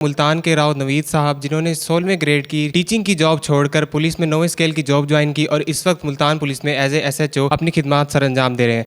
ملتان کے راؤ نوید صاحب جنہوں نے 16ویں گریڈ کی ٹیچنگ کی جاب چھوڑ کر پولیس میں 9ویں اسکیل کی جاب جوائن کی اور اس وقت ملتان پولیس میں as a S H O اپنی خدمات سر انجام دے رہے ہیں۔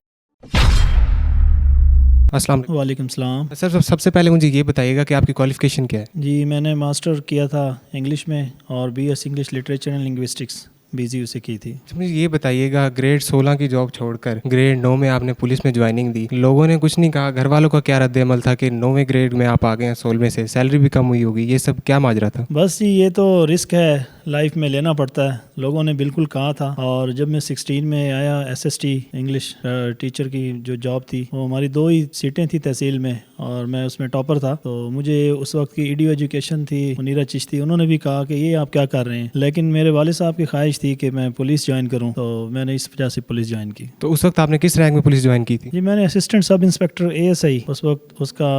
السلام علیکم۔ وعلیکم السلام۔ سر سب سے پہلے مجھے یہ بتائیے گا کہ آپ کی کوالیفیکیشن کیا ہے؟ جی میں نے ماسٹر کیا تھا انگلش میں اور B S English literature and linguistics BZU سے کی تھی۔ مجھے یہ بتائیے گا گریڈ 16 کی جاب چھوڑ کر گریڈ 9 میں آپ نے پولیس میں جوائننگ دی، لوگوں نے کچھ نہیں کہا، گھر والوں کا کیا رد عمل تھا کہ 9ویں گریڈ میں آپ آ گئے ہیں 16ویں سے، سیلری بھی کم ہوئی ہوگی، یہ سب کیا ماجرا تھا؟ بس یہ تو رسک ہے، لائف میں لینا پڑتا ہے۔ لوگوں نے بالکل کہا تھا، اور جب میں 16 میں آیا SST انگلش ٹیچر کی جو جاب تھی، وہ ہماری 2 ہی سیٹیں تھیں تحصیل میں اور میں اس میں ٹاپر تھا، تو مجھے اس وقت کی EDU ایجوکیشن تھی منیرہ چشتی، انہوں نے بھی کہا کہ یہ آپ کیا کر رہے ہیں، لیکن میرے والد صاحب کی خواہش تھی کہ میں پولیس جوائن کروں، تو میں نے اس وجہ سے پولیس جوائن کی۔ تو اس وقت آپ نے کس رینک میں پولیس جوائن کی تھی؟ جی میں نے اسسٹنٹ سب انسپیکٹر ASI، اس وقت اس کا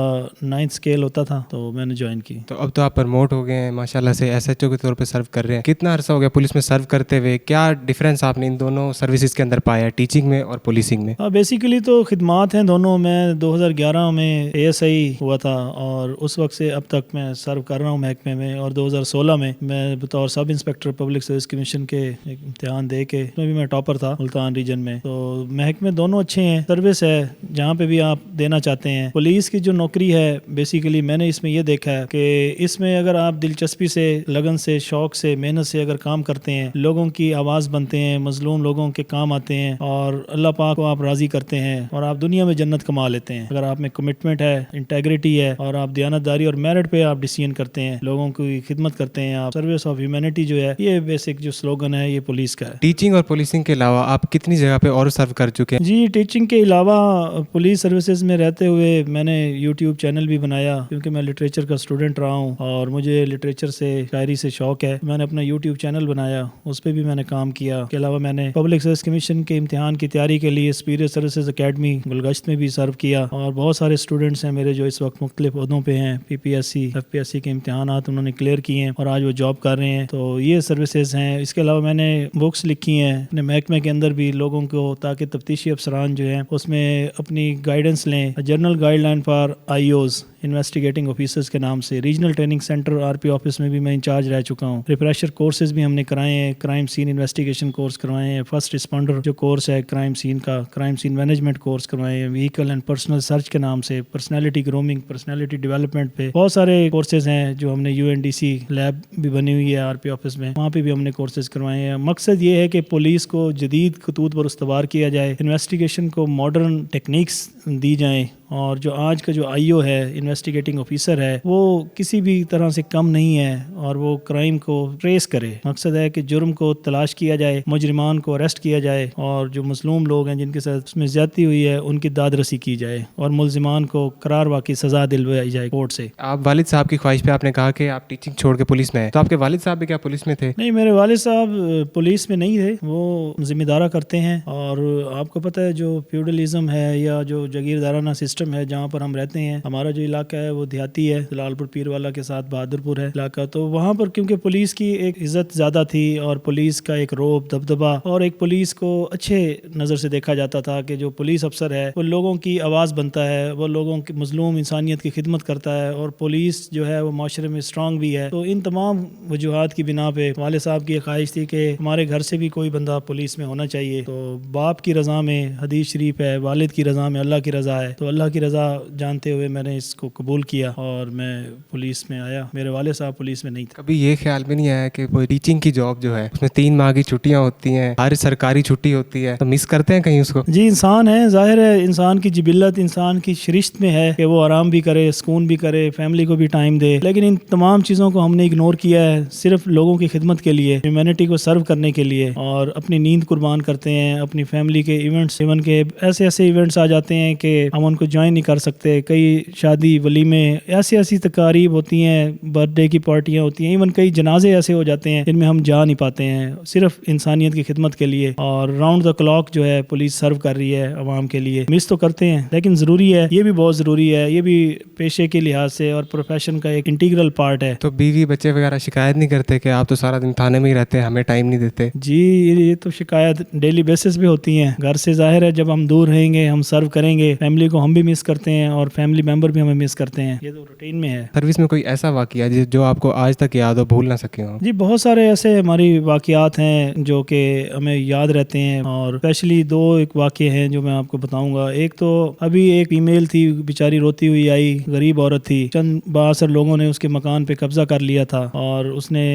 9th اسکیل ہوتا تھا، تو میں نے جوائن کی۔ تو اب تو آپ پرموٹ ہو گئے ہیں ماشاءاللہ سے، SHO کے طور پہ سرو کر رہے ہیں، کتنا عرصہ ہو گیا پولیس میں سرو کرتے ہوئے؟ کیا ڈفرینس آپ نے ان دونوں سروسز کے اندر پایا، ٹیچنگ میں اور پولیسنگ میں؟ بیسیکلی تو خدمات ہیں دونوں۔ میں 2011 میں ASI ہوا تھا اور اس وقت سے اب تک میں سرو کر رہا ہوں محکمے میں، اور 2016 میں میں بطور سب انسپیکٹر پبلک سروس کمیشن کے امتحان دے کے اس میں بھی میں ٹاپر تھا ملتان ریجن میں۔ تو محکمے دونوں اچھے ہیں، سروس ہے جہاں پہ بھی آپ دینا چاہتے ہیں۔ پولیس کی جو نوکری ہے بیسیکلی میں نے اس میں یہ دیکھا ہے کہ اس میں اگر آپ دلچسپی سے، لگن سے، شوق سے، محنت سے اگر کام کرتے ہیں، لوگوں کی آواز بنتے ہیں، مظلوم لوگوں کے کام آتے ہیں اور اللہ پاک کو آپ راضی کرتے ہیں اور آپ دنیا میں جنت کما لیتے ہیں۔ اگر آپ میں کمٹمنٹ ہے، انٹیگریٹی ہے اور آپ دیانتداری اور میرٹ پہ آپ ڈیسیژن کرتے ہیں، لوگوں کی خدمت کرتے ہیں، آپ سروس آف ہیومینٹی جو ہے، یہ بیسک جو سلوگن ہے یہ پولیس کا ہے۔ ٹیچنگ اور پولیسنگ کے علاوہ آپ کتنی جگہ پہ اور سرو کر چکے ہیں؟ جی ٹیچنگ کے علاوہ پولیس سروسز میں رہتے ہوئے میں نے YouTube چینل بھی بنایا، کیونکہ میں لٹریچر کا اسٹوڈنٹ رہا ہوں اور مجھے لٹریچر سے، شاعری سے شوق ہے۔ میں نے اپنا YouTube چینل بنایا، اس پہ بھی میں نے کام کیا۔ اس کے علاوہ میں نے پبلک سروس کمیشن کے امتحان کی تیاری کے لیے سپیریئر سروسز اکیڈمی گلگشت میں بھی سرو کیا، اور بہت سارے اسٹوڈنٹس ہیں میرے جو اس وقت مختلف عہدوں پہ ہیں، PPSC FPSC کے امتحانات انہوں نے کلیئر کیے ہیں اور آج وہ جاب کر رہے ہیں۔ تو یہ سروسز ہیں۔ اس کے علاوہ میں نے بکس لکھی ہیں اپنے محکمے کے اندر بھی لوگوں کو، تاکہ تفتیشی افسران جو ہیں اس میں اپنی گائیڈنس لیں۔ General guide line for IOs investigating officers کے نام سے regional training centre RP office میں بھی میں انچارج رہ چکا ہوں۔ ریفریشر کورسز بھی ہم نے کرائے ہیں، کرائم سین انویسٹیگیشن کورس کروائے ہیں، فرسٹ رسپونڈر جو کورس ہے کرائم سین کا، کرائم سین مینجمنٹ کورس کروائے ہیں، وہیکل اینڈ پرسنل سرچ کے نام سے، پرسنالٹی گرومنگ، پرسنالٹی ڈیولپمنٹ پہ بہت سارے کورسز ہیں جو ہم نے UNDC لیب بھی بنی ہوئی ہے RP آفس میں، وہاں پہ بھی ہم نے کورسز کروائے ہیں۔ مقصد یہ ہے کہ پولیس کو جدید خطوط پر استوار کیا جائے، انویسٹیگیشن کو ماڈرن ٹیکنیکس دی جائیں، اور جو آج کا جو IO ہے، انویسٹیگیٹنگ آفیسر ہے، وہ کسی بھی طرح سے کم نہیں ہے اور وہ کرائم کو ٹریس کرے۔ مقصد ہے کہ جرم کو تلاش کیا جائے، مجرمان کو اریسٹ کیا جائے، اور جو مظلوم لوگ ہیں جن کے ساتھ اس میں زیادتی ہوئی ہے ان کی داد رسی کی جائے، اور ملزمان کو قرار واقعی سزا دلوائی جائے کورٹ سے۔ آپ والد صاحب کی خواہش پہ آپ نے کہا کہ آپ ٹیچنگ چھوڑ کے پولیس میں ہیں، تو آپ کے والد صاحب بھی کیا پولیس میں تھے؟ نہیں، میرے والد صاحب پولیس میں نہیں تھے، وہ ذمہ دارہ کرتے ہیں، اور آپ کو پتہ ہے جو فیوڈلزم ہے یا جو جاگیردارانہ سسٹم ہے جہاں پر ہم رہتے ہیں، ہمارا جو علاقہ ہے وہ دیہاتی ہے، جلال پور پیر والا کے ساتھ بہادر پور ہے علاقہ، تو وہاں پر کیونکہ پولیس کی ایک عزت زیادہ تھی اور پولیس کا ایک روب دبدبہ، اور ایک پولیس کو اچھے نظر سے دیکھا جاتا تھا کہ جو پولیس افسر ہے وہ لوگوں کی آواز بنتا ہے، وہ لوگوں کی مظلوم انسانیت کی خدمت کرتا ہے، اور پولیس جو ہے وہ معاشرے میں اسٹرانگ بھی ہے۔ تو ان تمام وجوہات کی بنا پہ والد صاحب کی خواہش تھی کہ ہمارے گھر سے بھی کوئی بندہ پولیس میں ہونا چاہیے، تو باپ کی رضا میں حدیث شریف ہے، والد کی رضا میں اللہ کی رضا ہے، تو اللہ کی رضا جانتے ہوئے میں نے اس کو قبول کیا اور میں پولیس میں آیا۔ میرے والد صاحب پولیس میں نہیں تھے۔ کبھی یہ خیال بھی نہیں آیا کہ وہ ٹیچنگ کی جاب جو ہے اس میں 3 ماہ کی چھٹیاں ہوتی ہیں، ہر سرکاری چھٹی ہوتی ہے، تو مس کرتے ہیں کہیں اس کو؟ جی انسان ہے، ظاہر ہے انسان کی جبلت، انسان کی شرشت میں ہے کہ وہ آرام بھی کرے، سکون بھی کرے، فیملی کو بھی ٹائم دے، لیکن ان تمام چیزوں کو ہم نے اگنور کیا ہے صرف لوگوں کی خدمت کے لیے، ہیومینٹی کو سرو کرنے کے لیے، اور اپنی نیند قربان کرتے ہیں، اپنی فیملی کے ایونٹس، ایون کے ایسے ایونٹس آ جاتے ہیں کہ ہم ان کو جوائن نہیں کر سکتے۔ کئی شادی ولیمے ایسی تقاریب ہوتی ہیں، برتھ ڈے کی پارٹیاں ہوتی ہیں، ایون کئی جنازے ایسے ہو جاتے ہیں جن میں ہم جا نہیں پاتے ہیں، صرف انسانیت کی خدمت کے لیے، اور راؤنڈ دا کلاک جو ہے پولیس سرو کر رہی ہے عوام کے لیے۔ مس تو کرتے ہیں لیکن ضروری ہے، یہ بھی بہت ضروری ہے، یہ بھی پیشے کے لحاظ سے اور پروفیشن کا ایک انٹیگرل پارٹ ہے۔ تو بیوی بچے وغیرہ شکایت نہیں کرتے کہ آپ تو سارا دن تھانے میں ہی رہتے ہیں، ہمیں ٹائم نہیں دیتے؟ جی یہ تو شکایت ڈیلی بیسس پہ ہوتی ہیں، گھر سے ظاہر ہے جب ہم دور رہیں گے، ہم سرو کریں گے، فیملی کو ہم بھی مس کرتے ہیں اور فیملی ممبر بھی ہمیں مس کرتے ہیں. یہ تو روٹین میں ہے. سروس میں کوئی ایسا واقعہ جو آپ کو آج تک یاد ہو, بھول نہ سکے ہو؟ جی بہت سارے ایسے ہماری واقعات ہیں جو کہ ہمیں یاد رہتے ہیں, اور اسپیشلی دو ایک واقعے ہیں جو میں آپ کو بتاؤں گا. ایک تو ابھی ایک فیمیل تھی, بیچاری روتی ہوئی آئی, غریب عورت تھی. چند بااثر لوگوں نے اس کے مکان پہ قبضہ کر لیا تھا اور اس نے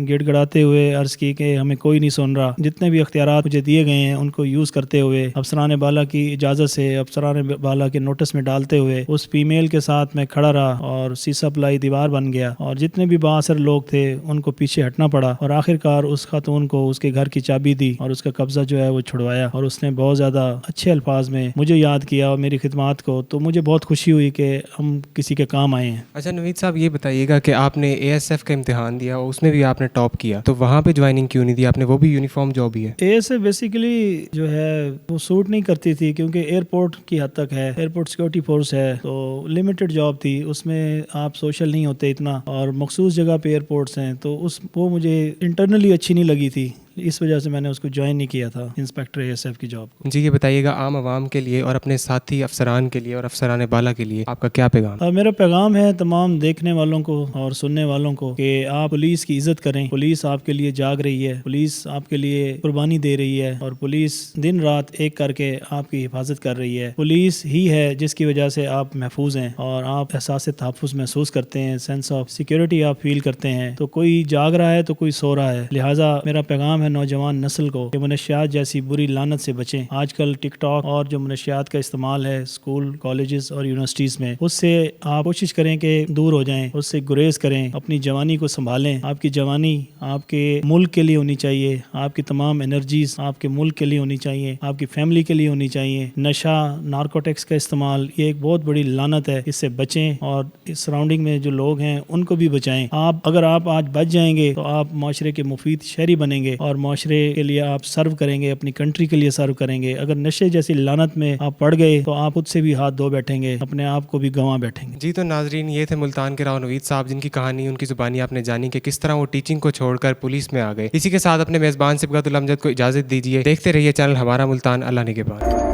گڑ گڑاتے ہوئے عرض کی کہ ہمیں کوئی نہیں سن رہا. جتنے بھی اختیارات مجھے دیے گئے ہیں ان کو یوز کرتے ہوئے, افسران بالا کی اجازت سے, افسران بالا کے نوٹس میں ڈالتے ہوئے اس فیمیل کے ساتھ میں کھڑا رہا اور سیسا پلائی دیوار بن گیا, اور جتنے بھی بااثر لوگ تھے ان کو پیچھے ہٹنا پڑا, اور آخرکار اس خاتون کو اس کے گھر کی چابی دی اور اس کا قبضہ جو ہے وہ چھڑوایا. اور اس نے بہت زیادہ اچھے الفاظ میں مجھے یاد کیا اور میری خدمات کو, تو مجھے بہت خوشی ہوئی کہ ہم کسی کے کام آئے ہیں. اچھا نوید صاحب, یہ بتائیے گا کہ آپ نے ASF کا امتحان دیا اور اس میں بھی آپ نے ٹاپ کیا, تو وہاں پہ جوائننگ کیوں نہیں دی آپ نے؟ وہ بھی یونیفارم جاب ہی ہے. ASF بیسیکلی جو ہے وہ سوٹ نہیں کرتی تھی کیونکہ ایئرپورٹ کی حد تک ہے, ایئرپورٹ سیکورٹی فورس ہے, تو لمیٹڈ جاب تھی, اس میں آپ سوشل نہیں ہوتے اتنا, اور مخصوص جگہ پہ ایئرپورٹس ہیں, تو وہ مجھے انٹرنلی اچھی نہیں لگی تھی, اس وجہ سے میں نے اس کو جوائن نہیں کیا تھا انسپیکٹر ASF کی جاب کو. جی یہ بتائیے گا عام عوام کے لیے اور اپنے ساتھی افسران کے لیے اور افسران بالا کے لیے آپ کا کیا پیغام؟ میرا پیغام ہے تمام دیکھنے والوں کو اور سننے والوں کو کہ آپ پولیس کی عزت کریں. پولیس آپ کے لیے جاگ رہی ہے, پولیس آپ کے لیے قربانی دے رہی ہے, اور پولیس دن رات ایک کر کے آپ کی حفاظت کر رہی ہے. پولیس ہی ہے جس کی وجہ سے آپ محفوظ ہیں اور آپ احساس تحفظ محسوس کرتے ہیں, سینس آف سیکیورٹی آپ فیل کرتے ہیں. تو کوئی جاگ رہا ہے تو کوئی سو رہا ہے. لہٰذا میرا پیغام ہے نوجوان نسل کو کہ منشیات جیسی بری لعنت سے بچیں. آج کل ٹک ٹاک اور جو منشیات کا استعمال ہے اسکول, کالجز اور یونیورسٹیز میں, اس سے آپ کوشش کریں کہ دور ہو جائیں, اس سے گریز کریں, اپنی جوانی کو سنبھالیں. آپ کی جوانی آپ کے ملک کے لیے ہونی چاہیے, آپ کی تمام انرجیز آپ کے ملک کے لیے ہونی چاہیے, آپ کی فیملی کے لیے ہونی چاہیے. نشہ, نارکوٹکس کا استعمال یہ ایک بہت بڑی لعنت ہے, اس سے بچیں اور اس سراؤنڈنگ میں جو لوگ ہیں ان کو بھی بچائیں. اگر آپ آج بچ جائیں گے تو آپ معاشرے کے مفید شہری بنیں گے اور معاشرے کے لیے آپ سرو کریں گے, اپنی کنٹری کے لیے سرو کریں گے. اگر نشے جیسی لعنت میں آپ پڑ گئے تو آپ خود سے بھی ہاتھ دھو بیٹھیں گے, اپنے آپ کو بھی گنوا بیٹھیں گے. جی تو ناظرین, یہ تھے ملتان کے راؤ نوید صاحب, جن کی کہانی, ان کی زبانی آپ نے جانی کہ کس طرح وہ ٹیچنگ کو چھوڑ کر پولیس میں آ گئے. اسی کے ساتھ اپنے میزبان صبغت الامجد کو اجازت دیجیے. دیکھتے رہیے چینل ہمارا ملتان. اللہ نگہبان.